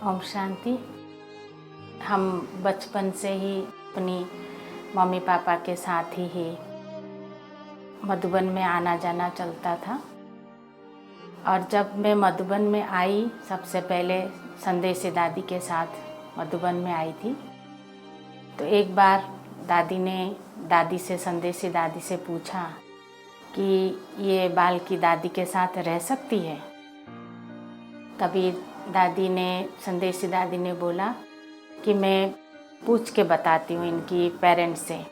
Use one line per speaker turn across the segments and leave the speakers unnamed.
ओम शांति। हम बचपन से ही अपनी मम्मी पापा के साथ ही मधुबन में आना जाना चलता था। और जब मैं मधुबन में आई, सबसे पहले संदेशी दादी के साथ मधुबन में आई थी। तो एक बार संदेशी दादी से पूछा कि ये बाल की दादी के साथ रह सकती है। तभी संदेशी दादी ने बोला कि मैं पूछ के बताती हूँ इनकी पेरेंट्स से।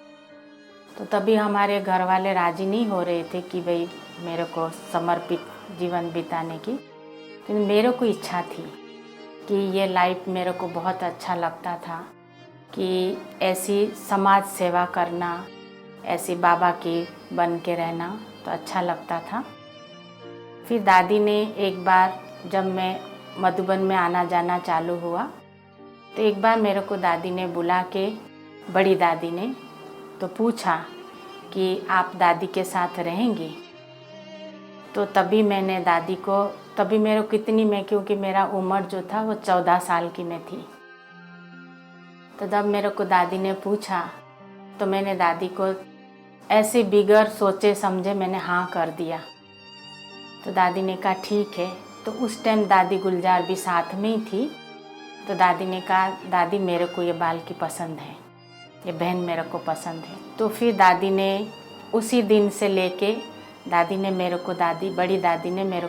तो तभी हमारे घर वाले राजी नहीं हो रहे थे कि भाई मेरे को समर्पित जीवन बिताने की, लेकिन मेरे को इच्छा थी कि ये लाइफ मेरे को बहुत अच्छा लगता था कि ऐसी समाज सेवा करना, ऐसी बाबा की बन के रहना तो अच्छा लगता था। फिर दादी ने एक बार, जब मैं मधुबन में आना जाना चालू हुआ, तो एक बार मेरे को दादी ने बुला के, बड़ी दादी ने तो पूछा कि आप दादी के साथ रहेंगी। तो तभी मैंने दादी को, तभी मेरे को कितनी मैं, क्योंकि मेरा उम्र जो था वो 14 साल की मैं थी। तो जब मेरे को दादी ने पूछा तो मैंने दादी को ऐसे बिगड़ सोचे समझे मैंने हाँ कर दिया। तो दादी ने कहा ठीक है। तो उस टाइम दादी गुलजार भी साथ में ही थी। तो दादी ने कहा दादी मेरे को ये बाल की पसंद है, ये बहन मेरे को पसंद है। तो फिर दादी ने उसी दिन से लेके बड़ी दादी ने मेरे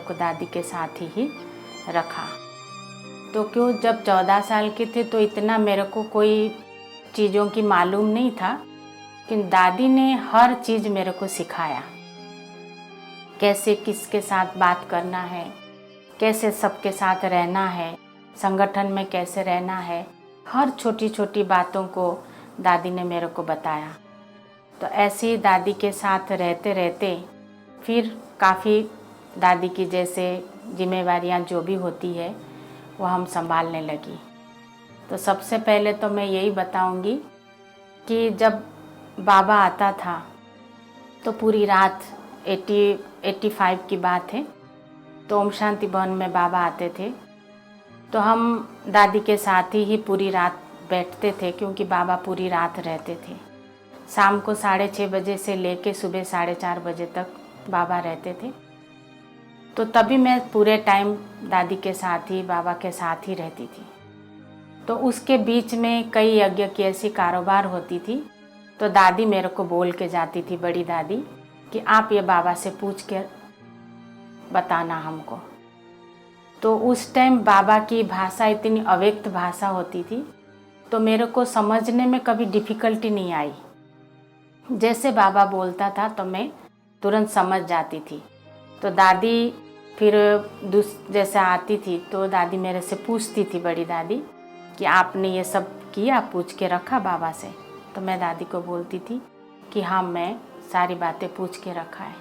को दादी के साथ ही रखा। तो क्यों, जब 14 साल के थे तो इतना मेरे को कोई चीज़ों की मालूम नहीं था, लेकिन दादी ने हर चीज़ मेरे को सिखाया। कैसे किसके साथ बात करना है, कैसे सबके साथ रहना है, संगठन में कैसे रहना है, हर छोटी छोटी बातों को दादी ने मेरे को बताया। तो ऐसे ही दादी के साथ रहते रहते फिर काफ़ी दादी की जैसे जिम्मेवारियां जो भी होती है वो हम संभालने लगी। तो सबसे पहले तो मैं यही बताऊंगी कि जब बाबा आता था तो पूरी रात 85 की बात है, तो ओम शांति भवन में बाबा आते थे। तो हम दादी के साथ ही पूरी रात बैठते थे, क्योंकि बाबा पूरी रात रहते थे। शाम को 6:30 बजे से लेके सुबह 4:30 बजे तक बाबा रहते थे। तो तभी मैं पूरे टाइम दादी के साथ ही, बाबा के साथ ही रहती थी। तो उसके बीच में कई यज्ञ की ऐसी कारोबार होती थी, तो दादी मेरे को बोल के जाती थी, बड़ी दादी, कि आप ये बाबा से पूछ के बताना हमको। तो उस टाइम बाबा की भाषा इतनी अव्यक्त भाषा होती थी, तो मेरे को समझने में कभी डिफ़िकल्टी नहीं आई। जैसे बाबा बोलता था तो मैं तुरंत समझ जाती थी। तो दादी फिर जैसे आती थी तो दादी मेरे से पूछती थी, बड़ी दादी, कि आपने ये सब किया, पूछ के रखा बाबा से? तो मैं दादी को बोलती थी कि हाँ, मैं सारी बातें पूछ के रखा है।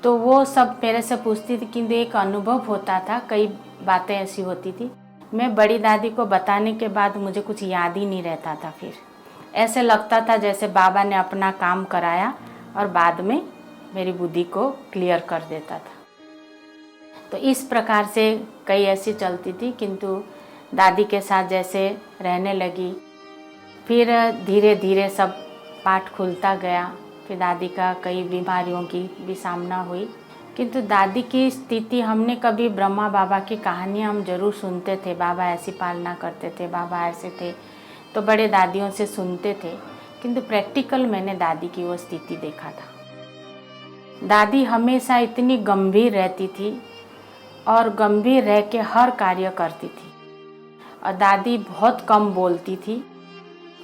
तो वो सब मेरे से पूछती थी, किंतु एक अनुभव होता था, कई बातें ऐसी होती थी, मैं बड़ी दादी को बताने के बाद मुझे कुछ याद ही नहीं रहता था। फिर ऐसे लगता था जैसे बाबा ने अपना काम कराया और बाद में मेरी बुद्धि को क्लियर कर देता था। तो इस प्रकार से कई ऐसी चलती थी, किंतु दादी के साथ जैसे रहने लगी, फिर धीरे धीरे सब पाठ खुलता गया। फिर दादी का कई बीमारियों की भी सामना हुई, किंतु दादी की स्थिति, हमने कभी ब्रह्मा बाबा की कहानियाँ हम जरूर सुनते थे, बाबा ऐसी पालना करते थे, बाबा ऐसे थे, तो बड़े दादियों से सुनते थे, किंतु प्रैक्टिकल मैंने दादी की वो स्थिति देखा था। दादी हमेशा इतनी गंभीर रहती थी और गंभीर रह के हर कार्य करती थी। और दादी बहुत कम बोलती थी,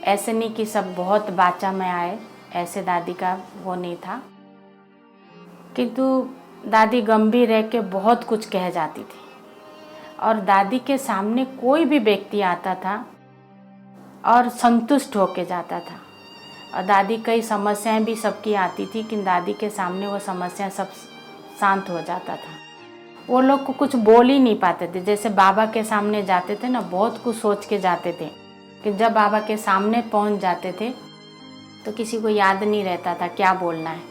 ऐसे नहीं कि सब बहुत बाचा में आए, ऐसे दादी का वो नहीं था, किंतु दादी गंभीर रह के बहुत कुछ कह जाती थी। और दादी के सामने कोई भी व्यक्ति आता था और संतुष्ट होके जाता था। और दादी कई समस्याएं भी सबकी आती थी, कि दादी के सामने वो समस्याएं सब शांत हो जाता था। वो लोग को कुछ बोल ही नहीं पाते थे। जैसे बाबा के सामने जाते थे ना, बहुत कुछ सोच के जाते थे, कि जब बाबा के सामने पहुंच जाते थे तो किसी को याद नहीं रहता था क्या बोलना है।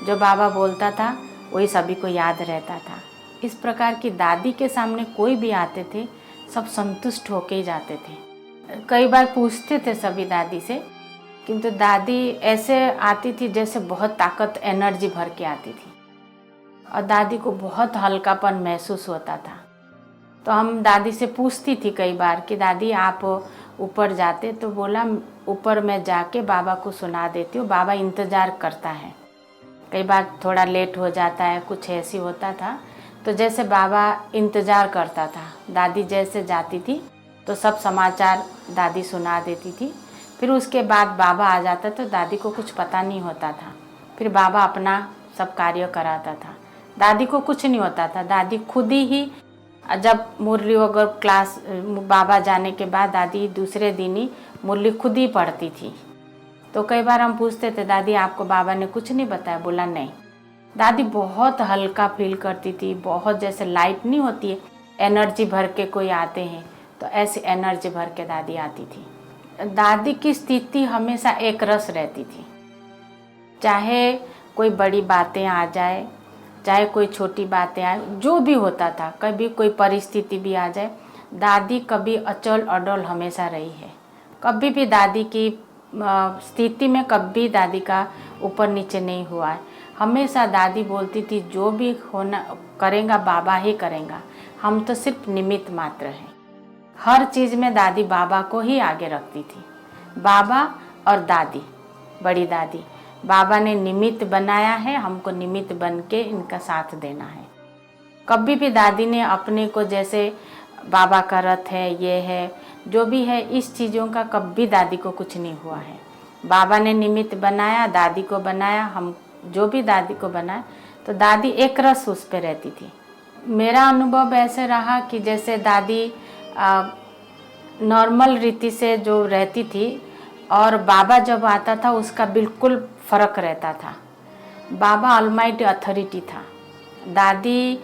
जो बाबा बोलता था वही सभी को याद रहता था। इस प्रकार की दादी के सामने कोई भी आते थे सब संतुष्ट होके ही जाते थे। कई बार पूछते थे सभी दादी से, किंतु दादी ऐसे आती थी जैसे बहुत ताकत एनर्जी भर के आती थी और दादी को बहुत हल्कापन महसूस होता था। तो हम दादी से पूछती थी कई बार कि दादी आप ऊपर जाते, तो बोला ऊपर मैं जाके बाबा को सुना देती हूँ, बाबा इंतज़ार करता है। कई बार थोड़ा लेट हो जाता है, कुछ ऐसी होता था, तो जैसे बाबा इंतज़ार करता था। दादी जैसे जाती थी तो सब समाचार दादी सुना देती थी। फिर उसके बाद बाबा आ जाता तो दादी को कुछ पता नहीं होता था। फिर बाबा अपना सब कार्य कराता था, दादी को कुछ नहीं होता था। दादी खुद ही जब मुरली वगैरह क्लास बाबा जाने के बाद दादी दूसरे दिन ही मुरली खुद ही पढ़ती थी। तो कई बार हम पूछते थे दादी आपको बाबा ने कुछ नहीं बताया? बोला नहीं। दादी बहुत हल्का फील करती थी, बहुत जैसे लाइट नहीं होती है एनर्जी भर के कोई आते हैं, तो ऐसी एनर्जी भर के दादी आती थी। दादी की स्थिति हमेशा एक रस रहती थी। चाहे कोई बड़ी बातें आ जाए, चाहे कोई छोटी बातें आए, जो भी होता था, कभी कोई परिस्थिति भी आ जाए, दादी कभी अचल अडल हमेशा रही है। कभी भी दादी की स्थिति में कभी दादी का ऊपर नीचे नहीं हुआ है। हमेशा दादी बोलती थी जो भी होना करेगा बाबा ही करेगा, हम तो सिर्फ निमित्त मात्र हैं। हर चीज़ में दादी बाबा को ही आगे रखती थी। बाबा और दादी, बड़ी दादी, बाबा ने निमित्त बनाया है, हमको निमित्त बन के इनका साथ देना है। कभी भी दादी ने अपने को जैसे बाबा का रथ है, ये है, जो भी है, इस चीज़ों का कभी दादी को कुछ नहीं हुआ है। बाबा ने निमित्त बनाया, दादी को बनाया, हम जो भी दादी को बनाया, तो दादी एक रस उस पर रहती थी। मेरा अनुभव ऐसे रहा कि जैसे दादी नॉर्मल रीति से जो रहती थी और बाबा जब आता था उसका बिल्कुल फ़र्क रहता था। बाबा ऑलमाइटी अथॉरिटी था, दादी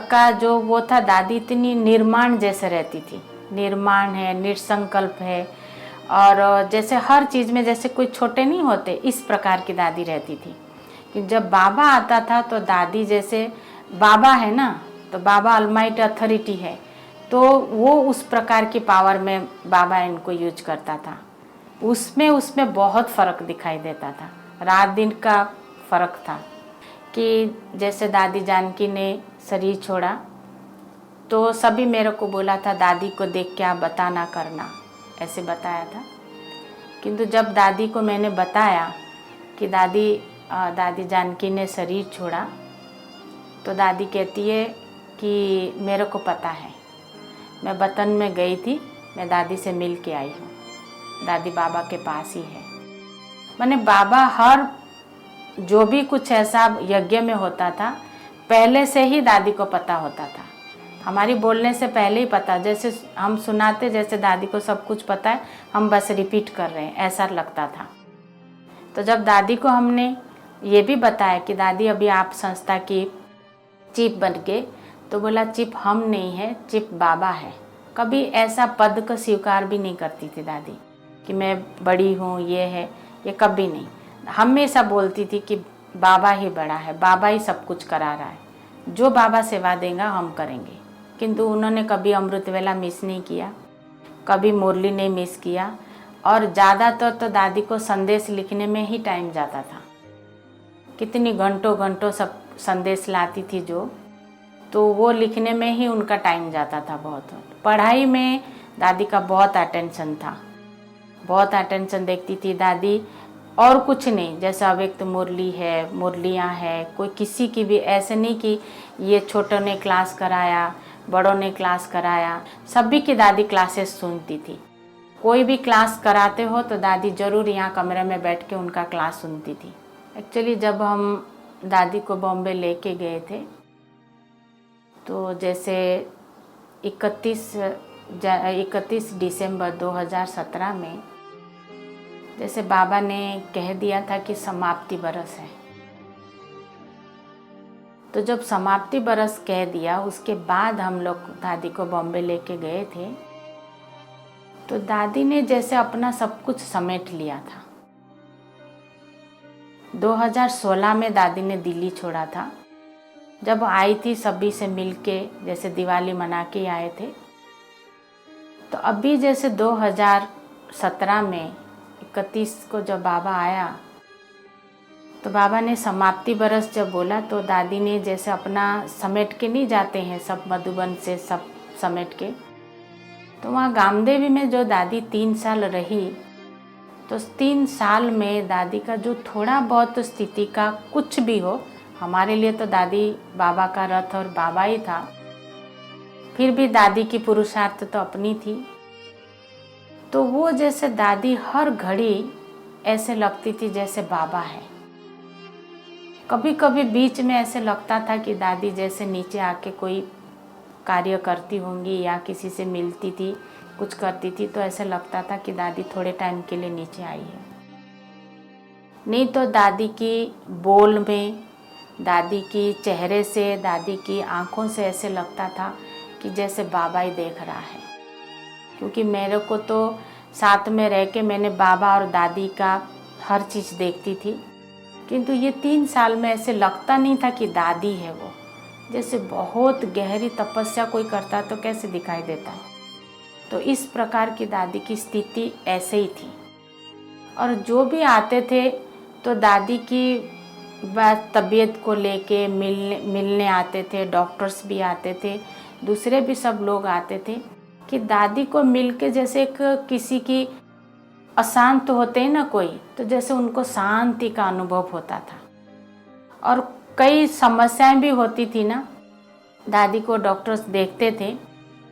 का जो वो था, दादी इतनी निर्माण जैसे रहती थी। निर्माण है, निसंकल्प है, और जैसे हर चीज़ में जैसे कोई छोटे नहीं होते, इस प्रकार की दादी रहती थी। कि जब बाबा आता था तो दादी जैसे बाबा है ना, तो बाबा ऑलमाइटी अथॉरिटी है, तो वो उस प्रकार की पावर में बाबा इनको यूज करता था। उसमें बहुत फ़र्क दिखाई देता था, रात दिन का फ़र्क था। कि जैसे दादी जानकी ने शरीर छोड़ा तो सभी मेरे को बोला था दादी को देख के आप बता ना करना, ऐसे बताया था। किंतु जब दादी को मैंने बताया कि दादी जानकी ने शरीर छोड़ा, तो दादी कहती है कि मेरे को पता है, मैं वतन में गई थी, मैं दादी से मिल के आई हूँ, दादी बाबा के पास ही है। मैंने बाबा हर जो भी कुछ ऐसा यज्ञ में होता था पहले से ही दादी को पता होता था, हमारी बोलने से पहले ही पता, जैसे हम सुनाते जैसे दादी को सब कुछ पता है, हम बस रिपीट कर रहे हैं, ऐसा लगता था। तो जब दादी को हमने ये भी बताया कि दादी अभी आप संस्था की चीफ बन के, तो बोला चीफ हम नहीं है, चीफ बाबा है। कभी ऐसा पद को स्वीकार भी नहीं करती थी दादी कि मैं बड़ी हूँ, ये है, ये कभी नहीं। हमेशा बोलती थी कि बाबा ही बड़ा है, बाबा ही सब कुछ करा रहा है, जो बाबा सेवा देगा हम करेंगे। किंतु उन्होंने कभी अमृत वेला मिस नहीं किया, कभी मुरली नहीं मिस किया, और ज़्यादातर तो दादी को संदेश लिखने में ही टाइम जाता था। कितनी घंटों घंटों सब संदेश लाती थी जो, तो वो लिखने में ही उनका टाइम जाता था। बहुत पढ़ाई में दादी का बहुत अटेंशन था, बहुत अटेंशन देखती थी दादी, और कुछ नहीं। जैसे अव्यक्त मुरली है, मुरलियाँ है, कोई किसी की भी ऐसे नहीं कि ये छोटों ने क्लास कराया, बड़ों ने क्लास कराया, सभी की दादी क्लासेस सुनती थी। कोई भी क्लास कराते हो तो दादी ज़रूर यहाँ कमरे में बैठ के उनका क्लास सुनती थी। एक्चुअली जब हम दादी को बॉम्बे लेके गए थे, तो जैसे 31 दिसंबर 2017 में जैसे बाबा ने कह दिया था कि समाप्ति बरस है, तो जब समाप्ति बरस कह दिया, उसके बाद हम लोग दादी को बॉम्बे लेके गए थे, तो दादी ने जैसे अपना सब कुछ समेट लिया था। 2016 में दादी ने दिल्ली छोड़ा था। जब आई थी सभी से मिल के, जैसे दिवाली मना के आए थे, तो अभी जैसे 2017 में 31 को जब बाबा आया, तो बाबा ने समाप्ति बरस जब बोला, तो दादी ने जैसे अपना समेट के नहीं जाते हैं सब, मधुबन से सब समेट के, तो वहाँ गामदेवी में जो दादी 3 साल रही, तो 3 साल में दादी का जो थोड़ा बहुत स्थिति का कुछ भी हो, हमारे लिए तो दादी बाबा का रथ और बाबा ही था, फिर भी दादी की पुरुषार्थ तो अपनी थी। तो वो जैसे दादी हर घड़ी ऐसे लगती थी जैसे बाबा है। कभी कभी बीच में ऐसे लगता था कि दादी जैसे नीचे आके कोई कार्य करती होंगी या किसी से मिलती थी, कुछ करती थी, तो ऐसे लगता था कि दादी थोड़े टाइम के लिए नीचे आई है। नहीं तो दादी की बोल में, दादी की चेहरे से, दादी की आंखों से ऐसे लगता था कि जैसे बाबा ही देख रहा है। क्योंकि मेरे को तो साथ में रह के मैंने बाबा और दादी का हर चीज़ देखती थी, किंतु ये 3 साल में ऐसे लगता नहीं था कि दादी है वो। जैसे बहुत गहरी तपस्या कोई करता तो कैसे दिखाई देता है, तो इस प्रकार की दादी की स्थिति ऐसे ही थी। और जो भी आते थे तो दादी की बात तबीयत को लेके मिलने आते थे, डॉक्टर्स भी आते थे, दूसरे भी सब लोग आते थे, कि दादी को मिलके जैसे एक किसी की अशांत होते हैं ना कोई, तो जैसे उनको शांति का अनुभव होता था। और कई समस्याएं भी होती थी ना, दादी को डॉक्टर्स देखते थे,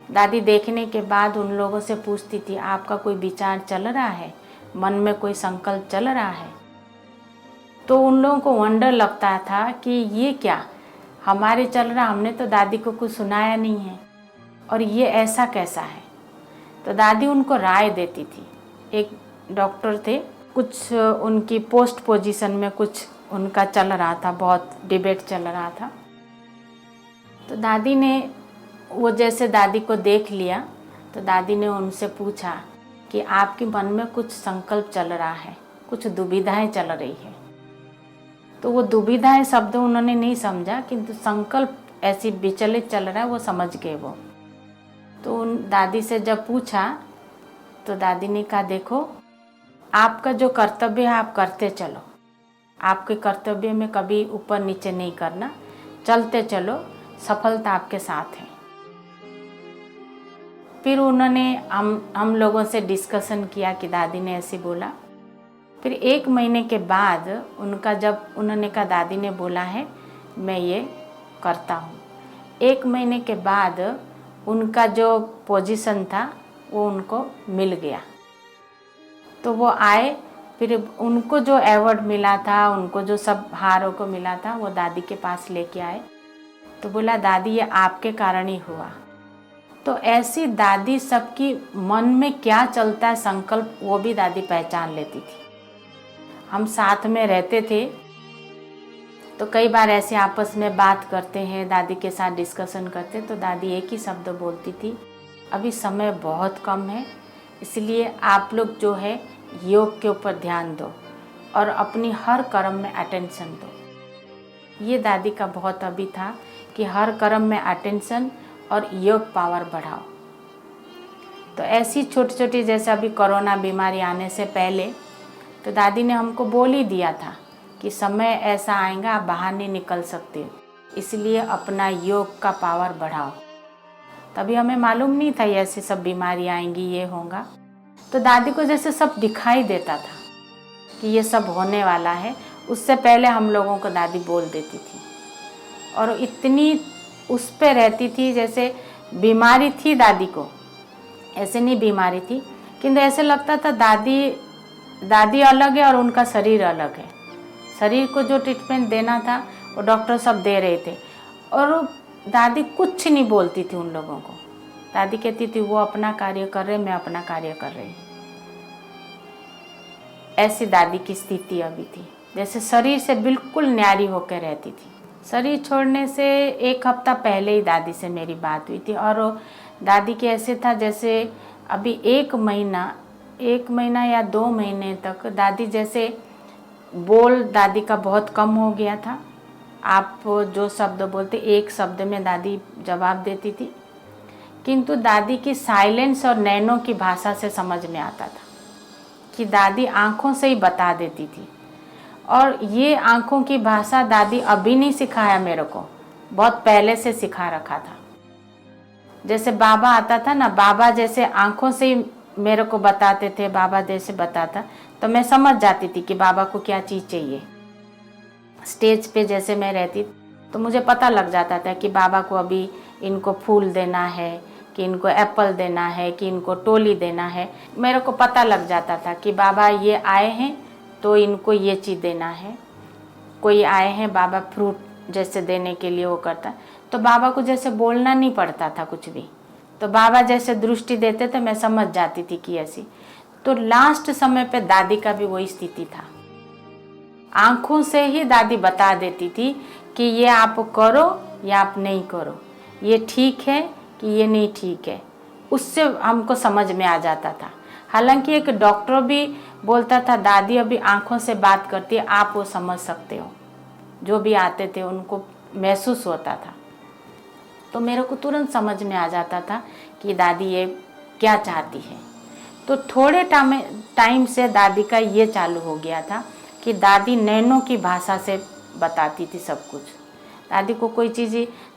दादी देखने के बाद उन लोगों से पूछती थी, आपका कोई विचार चल रहा है, मन में कोई संकल्प चल रहा है? तो उन लोगों को वंडर लगता था कि ये क्या हमारे चल रहा, हमने तो दादी को कुछ सुनाया नहीं है, और ये ऐसा कैसा है। तो दादी उनको राय देती थी। एक डॉक्टर थे, कुछ उनकी पोस्ट पोजीशन में कुछ उनका चल रहा था, बहुत डिबेट चल रहा था। तो दादी ने वो जैसे दादी को देख लिया, तो दादी ने उनसे पूछा कि आपके मन में कुछ संकल्प चल रहा है, कुछ दुविधाएं चल रही है। तो वो दुविधाएं शब्द उन्होंने नहीं समझा, किंतु संकल्प ऐसी विचलित चल रहा है वो समझ गए वो। तो उन दादी से जब पूछा, तो दादी ने कहा, देखो आपका जो कर्तव्य है आप करते चलो, आपके कर्तव्य में कभी ऊपर नीचे नहीं करना, चलते चलो, सफलता आपके साथ है। फिर उन्होंने हम लोगों से डिस्कशन किया कि दादी ने ऐसे बोला। फिर 1 महीने के बाद उनका जब उन्होंने कहा दादी ने बोला है मैं ये करता हूँ, 1 महीने के बाद उनका जो पोजीशन था वो उनको मिल गया। तो वो आए, फिर उनको जो अवार्ड मिला था, उनको जो सब हारों को मिला था, वो दादी के पास लेके आए। तो बोला दादी ये आपके कारण ही हुआ। तो ऐसी दादी सबकी मन में क्या चलता है संकल्प, वो भी दादी पहचान लेती थी। हम साथ में रहते थे, तो कई बार ऐसे आपस में बात करते हैं, दादी के साथ डिस्कशन करते, तो दादी एक ही शब्द बोलती थी, अभी समय बहुत कम है, इसलिए आप लोग जो है योग के ऊपर ध्यान दो और अपनी हर कर्म में अटेंशन दो। ये दादी का बहुत अभी था कि हर कर्म में अटेंशन और योग पावर बढ़ाओ। तो ऐसी छोटी छोटी, जैसे अभी कोरोना बीमारी आने से पहले तो दादी ने हमको बोल ही दिया था कि समय ऐसा आएगा आप बाहर नहीं निकल सकते, इसलिए अपना योग का पावर बढ़ाओ। तभी हमें मालूम नहीं था ये ऐसी सब बीमारी आएंगी, ये होगा। तो दादी को जैसे सब दिखाई देता था कि ये सब होने वाला है, उससे पहले हम लोगों को दादी बोल देती थी। और इतनी उस पे रहती थी, जैसे बीमारी थी दादी को, ऐसे नहीं बीमारी थी, किंतु ऐसे लगता था दादी अलग है और उनका शरीर अलग है। शरीर को जो ट्रीटमेंट देना था वो डॉक्टर सब दे रहे थे, और दादी कुछ नहीं बोलती थी उन लोगों को। दादी कहती थी वो अपना कार्य कर रहे, मैं अपना कार्य कर रही। ऐसी दादी की स्थिति अभी थी, जैसे शरीर से बिल्कुल न्यारी होकर रहती थी। शरीर छोड़ने से 1 हफ्ता पहले ही दादी से मेरी बात हुई थी, और दादी के ऐसे था जैसे अभी 1 महीना या 2 महीने तक दादी जैसे बोल दादी का बहुत कम हो गया था। आप जो शब्द बोलते, एक शब्द में दादी जवाब देती थी, किंतु दादी की साइलेंस और नैनों की भाषा से समझ में आता था कि दादी आंखों से ही बता देती थी। और ये आंखों की भाषा दादी अभी नहीं सिखाया मेरे को, बहुत पहले से सिखा रखा था। जैसे बाबा आता था ना, बाबा जैसे आंखों से ही मेरे को बताते थे, बाबा जैसे बताता तो मैं समझ जाती थी कि बाबा को क्या चीज़ चाहिए। स्टेज पे जैसे मैं रहती तो मुझे पता लग जाता था कि बाबा को अभी इनको फूल देना है, कि इनको एप्पल देना है, कि इनको टोली देना है। मेरे को पता लग जाता था कि बाबा ये आए हैं तो इनको ये चीज़ देना है। कोई आए हैं बाबा फ्रूट जैसे देने के लिए वो करता, तो बाबा को जैसे बोलना नहीं पड़ता था कुछ भी, तो बाबा जैसे दृष्टि देते थे मैं समझ जाती थी कि ऐसी। तो लास्ट समय पे दादी का भी वही स्थिति था। आंखों से ही दादी बता देती थी कि ये आप करो या आप नहीं करो, ये ठीक है कि ये नहीं ठीक है। उससे हमको समझ में आ जाता था। हालांकि एक डॉक्टर भी बोलता था दादी अभी आंखों से बात करती है, आप वो समझ सकते हो। जो भी आते थे उनको महसूस होता था, तो मेरे को तुरंत समझ में आ जाता था कि दादी ये क्या चाहती है। तो थोड़े टाइम से दादी का ये चालू हो गया था कि दादी नैनों की भाषा से बताती थी सब कुछ। दादी को कोई चीज़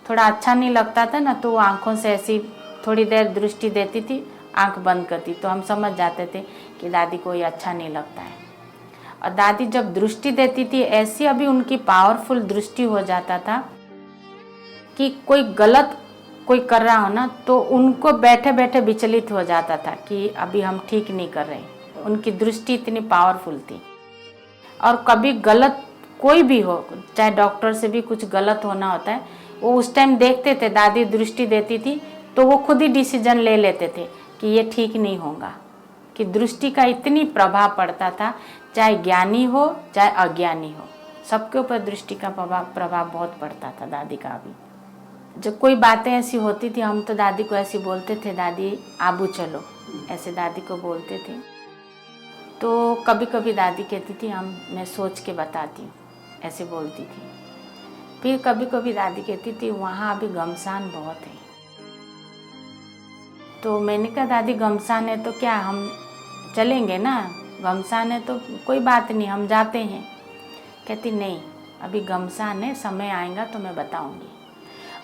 थोड़ा अच्छा नहीं लगता था ना, तो वो आँखों से ऐसी थोड़ी देर दृष्टि देती थी, आंख बंद करती, तो हम समझ जाते थे कि दादी को ये अच्छा नहीं लगता है। और दादी जब दृष्टि देती थी ऐसी अभी उनकी पावरफुल दृष्टि हो जाता था कि कोई गलत कोई कर रहा हो ना, तो उनको बैठे बैठे विचलित हो जाता था कि अभी हम ठीक नहीं कर रहे। उनकी दृष्टि इतनी पावरफुल थी। और कभी गलत कोई भी हो, चाहे डॉक्टर से भी कुछ गलत होना होता है, वो उस टाइम देखते थे, दादी दृष्टि देती थी तो वो खुद ही डिसीजन ले लेते थे कि ये ठीक नहीं होगा। कि दृष्टि का इतनी प्रभाव पड़ता था, चाहे ज्ञानी हो चाहे अज्ञानी हो, सबके ऊपर दृष्टि का प्रभाव बहुत पड़ता था दादी का भी। जब कोई बातें ऐसी होती थी, हम तो दादी को ऐसी बोलते थे, दादी आबू चलो, ऐसे दादी को बोलते थे। तो कभी कभी दादी कहती थी मैं सोच के बताती हूँ, ऐसे बोलती थी। फिर कभी कभी दादी कहती थी वहाँ अभी घमसान बहुत है। तो मैंने कहा दादी घमसान है तो क्या, हम चलेंगे ना, घमसान है तो कोई बात नहीं, हम जाते हैं। कहती नहीं अभी घमसान है, समय आएगा तो मैं बताऊंगी।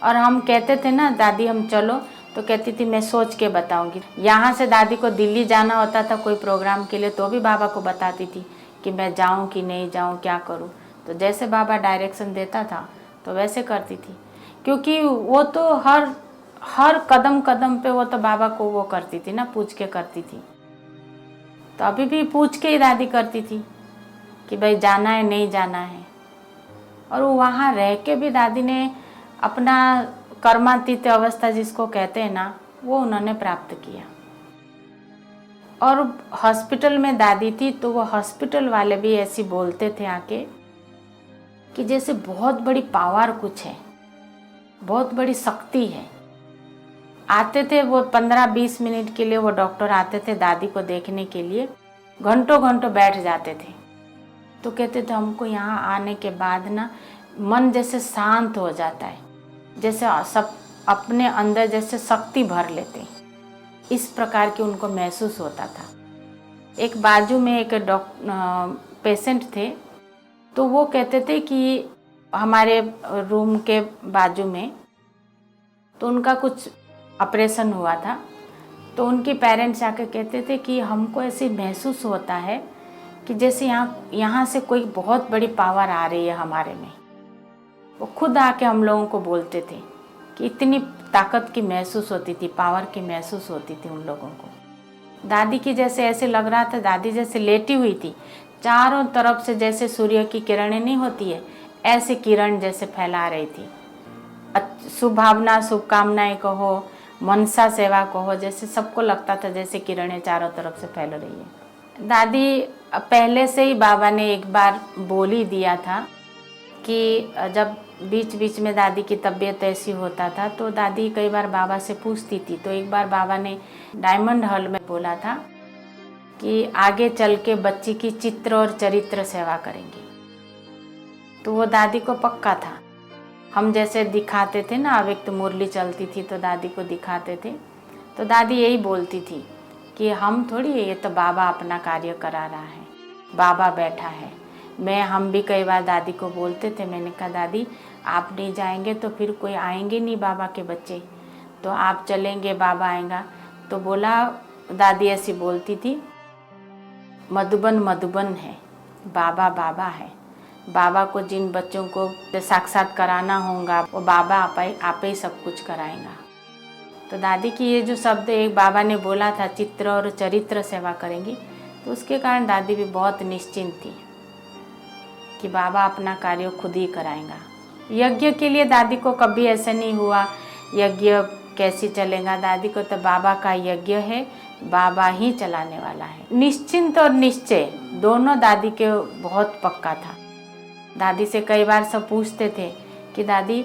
और हम कहते थे ना दादी हम चलो, तो कहती थी मैं सोच के बताऊंगी। यहाँ से दादी को दिल्ली जाना होता था कोई प्रोग्राम के लिए, तो भी बाबा को बताती थी कि मैं जाऊँ कि नहीं जाऊँ, क्या करूँ। तो जैसे बाबा डायरेक्शन देता था तो वैसे करती थी, क्योंकि वो तो हर कदम कदम पे वो तो बाबा को वो करती थी ना, पूछ के करती थी। तो अभी भी पूछ के ही दादी करती थी कि भाई जाना है नहीं जाना है। और वो वहाँ रह के भी दादी ने अपना कर्मातीत अवस्था जिसको कहते हैं ना, वो उन्होंने प्राप्त किया। और हॉस्पिटल में दादी थी तो वो हॉस्पिटल वाले भी ऐसी बोलते थे आके कि जैसे बहुत बड़ी पावर कुछ है, बहुत बड़ी शक्ति है। आते थे वो 15-20 मिनट के लिए, वो डॉक्टर आते थे दादी को देखने के लिए, घंटों घंटों बैठ जाते थे। तो कहते थे हमको यहाँ आने के बाद ना मन जैसे शांत हो जाता है, जैसे सब अपने अंदर जैसे शक्ति भर लेते, इस प्रकार की उनको महसूस होता था। एक बाजू में एक पेशेंट थे, तो वो कहते थे कि हमारे रूम के बाजू में, तो उनका कुछ ऑपरेशन हुआ था। तो उनके पेरेंट्स आके कहते थे कि हमको ऐसे महसूस होता है कि जैसे यहाँ से कोई बहुत बड़ी पावर आ रही है हमारे में। वो खुद आके हम लोगों को बोलते थे कि इतनी ताकत की महसूस होती थी, पावर की महसूस होती थी उन लोगों को। दादी की जैसे ऐसे लग रहा था, दादी जैसे लेटी हुई थी, चारों तरफ से जैसे सूर्य की किरणें नहीं होती है, ऐसे किरण जैसे फैला रही थी। शुभ भावना, शुभकामनाएं कहो, मनसा सेवा कहो, जैसे सबको लगता था जैसे किरणें चारों तरफ से फैल रही है। दादी पहले से ही बाबा ने एक बार बोल ही दिया था कि जब बीच बीच में दादी की तबीयत ऐसी होता था तो दादी कई बार बाबा से पूछती थी। तो एक बार बाबा ने डायमंड हॉल में बोला था कि आगे चल के बच्ची की चित्र और चरित्र सेवा करेंगी। तो वो दादी को पक्का था। हम जैसे दिखाते थे ना, अव्यक्त मुरली चलती थी तो दादी को दिखाते थे तो दादी यही बोलती थी कि हम थोड़ी, ये तो बाबा अपना कार्य करा रहा है, बाबा बैठा है। हम भी कई बार दादी को बोलते थे, मैंने कहा दादी आप नहीं जाएंगे तो फिर कोई आएंगे नहीं बाबा के बच्चे, तो आप चलेंगे बाबा आएगा। तो बोला, दादी ऐसी बोलती थी, मधुबन मधुबन है, बाबा बाबा है। बाबा को जिन बच्चों को साक्षात कराना होगा वो बाबा आप ही सब कुछ कराएगा। तो दादी की ये जो शब्द एक बाबा ने बोला था, चित्र और चरित्र सेवा करेंगी, तो उसके कारण दादी भी बहुत निश्चिंत थी कि बाबा अपना कार्य खुद ही कराएगा। यज्ञ के लिए दादी को कभी ऐसा नहीं हुआ यज्ञ कैसे चलेगा। दादी को तो बाबा का यज्ञ है, बाबा ही चलाने वाला है। निश्चिंत और निश्चय दोनों दादी के बहुत पक्का था। दादी से कई बार सब पूछते थे कि दादी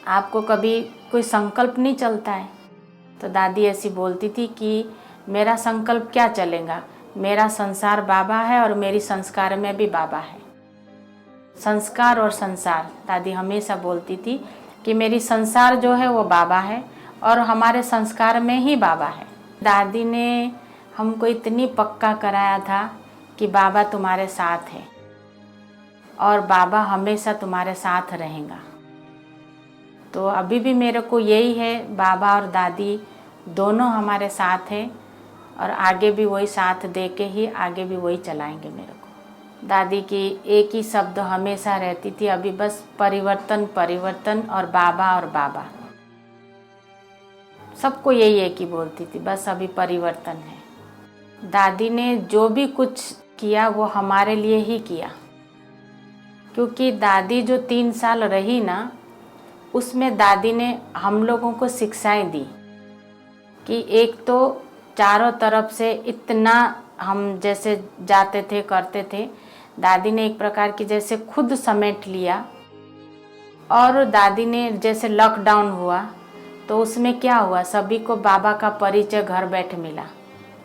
आपको कभी कोई संकल्प नहीं चलता है? तो दादी ऐसी बोलती थी कि मेरा संकल्प क्या चलेगा, मेरा संसार बाबा है और मेरी संस्कार में भी बाबा है। संस्कार और संसार, दादी हमेशा बोलती थी कि मेरी संसार जो है वो बाबा है और हमारे संस्कार में ही बाबा है। दादी ने हमको इतनी पक्का कराया था कि बाबा तुम्हारे साथ है और बाबा हमेशा तुम्हारे साथ रहेगा। तो अभी भी मेरे को यही है, बाबा और दादी दोनों हमारे साथ हैं और आगे भी वही साथ दे के ही आगे भी वही चलाएंगे मेरे को। दादी की एक ही शब्द हमेशा रहती थी, अभी बस परिवर्तन परिवर्तन और बाबा। सबको यही एक ही बोलती थी, बस अभी परिवर्तन है। दादी ने जो भी कुछ किया वो हमारे लिए ही किया, क्योंकि दादी जो 3 साल रही ना, उसमें दादी ने हम लोगों को शिक्षाएं दी कि एक तो चारों तरफ से इतना हम जैसे जाते थे करते थे, दादी ने एक प्रकार की जैसे खुद समेट लिया। और दादी ने जैसे लॉकडाउन हुआ तो उसमें क्या हुआ, सभी को बाबा का परिचय घर बैठ मिला।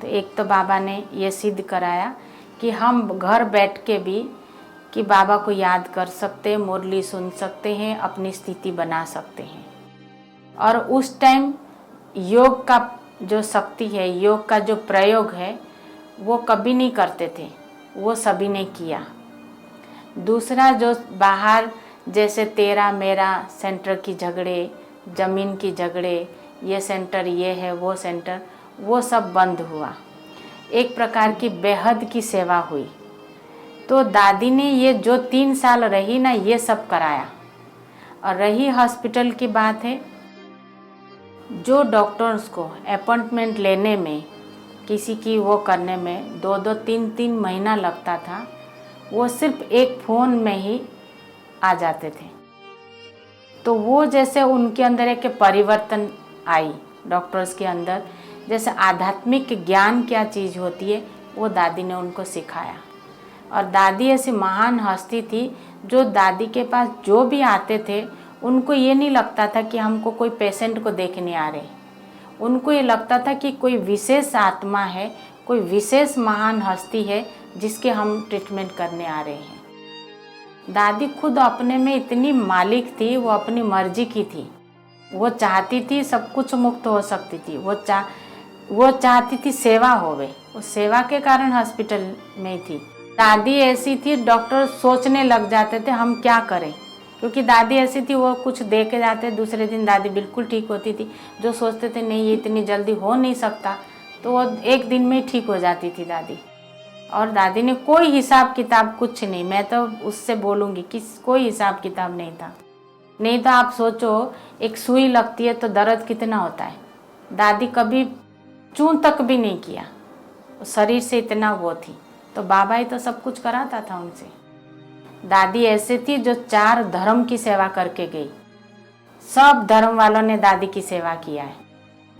तो एक तो बाबा ने ये सिद्ध कराया कि हम घर बैठ के भी कि बाबा को याद कर सकते हैं, मुरली सुन सकते हैं, अपनी स्थिति बना सकते हैं। और उस टाइम योग का जो शक्ति है, योग का जो प्रयोग है, वो कभी नहीं करते थे, वो सभी ने किया। दूसरा जो बाहर जैसे तेरा मेरा सेंटर की झगड़े, ज़मीन की झगड़े, ये सेंटर ये है वो सेंटर, वो सब बंद हुआ। एक प्रकार की बेहद की सेवा हुई। तो दादी ने ये जो 3 साल रही ना, ये सब कराया। और रही हॉस्पिटल की बात है, जो डॉक्टर्स को अपॉइंटमेंट लेने में, किसी की वो करने में 2-2 3-3 महीना लगता था, वो सिर्फ एक फ़ोन में ही आ जाते थे। तो वो जैसे उनके अंदर एक परिवर्तन आई, डॉक्टर्स के अंदर जैसे आध्यात्मिक ज्ञान क्या चीज़ होती है, वो दादी ने उनको सिखाया। और दादी ऐसी महान हस्ती थी, जो दादी के पास जो भी आते थे उनको ये नहीं लगता था कि हमको कोई पेशेंट को देखने आ रहे, उनको ये लगता था कि कोई विशेष आत्मा है, कोई विशेष महान हस्ती है जिसके हम ट्रीटमेंट करने आ रहे हैं। दादी खुद अपने में इतनी मालिक थी, वो अपनी मर्जी की थी, वो चाहती थी सब कुछ मुक्त हो सकती थी, वो चाहती थी सेवा होवे, वो सेवा के कारण हॉस्पिटल में थी। दादी ऐसी थी, डॉक्टर सोचने लग जाते थे हम क्या करें, क्योंकि दादी ऐसी थी, वो कुछ दे के जाते, दूसरे दिन दादी बिल्कुल ठीक होती थी। जो सोचते थे नहीं ये इतनी जल्दी हो नहीं सकता, तो वो एक दिन में ठीक हो जाती थी दादी। और दादी ने कोई हिसाब किताब कुछ नहीं, मैं तो उससे बोलूँगी कि कोई हिसाब किताब नहीं था। नहीं तो आप सोचो, एक सुई लगती है तो दर्द कितना होता है, दादी कभी चूं तक भी नहीं किया, शरीर से इतना वो थी। तो बाबा ही तो सब कुछ कराता था उनसे। दादी ऐसे थी जो 4 धर्म की सेवा करके गई। सब धर्म वालों ने दादी की सेवा किया है,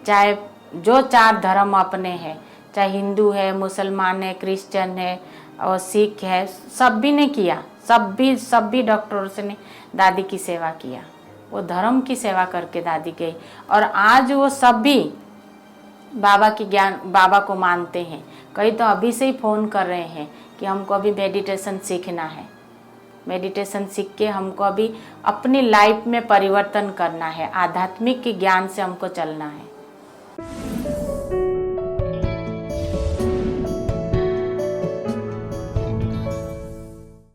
चाहे जो 4 धर्म अपने हैं, चाहे हिंदू है, मुसलमान है, क्रिश्चियन है और सिख है, सब भी ने किया। सब भी डॉक्टर्स ने दादी की सेवा किया, वो धर्म की सेवा करके दादी गई। और आज वो सब भी बाबा की ज्ञान, बाबा को मानते हैं। कई तो अभी से ही फ़ोन कर रहे हैं कि हमको अभी मेडिटेशन सीखना है, मेडिटेशन सीख के हमको अभी अपनी लाइफ में परिवर्तन करना है, आध्यात्मिक ज्ञान से हमको चलना है।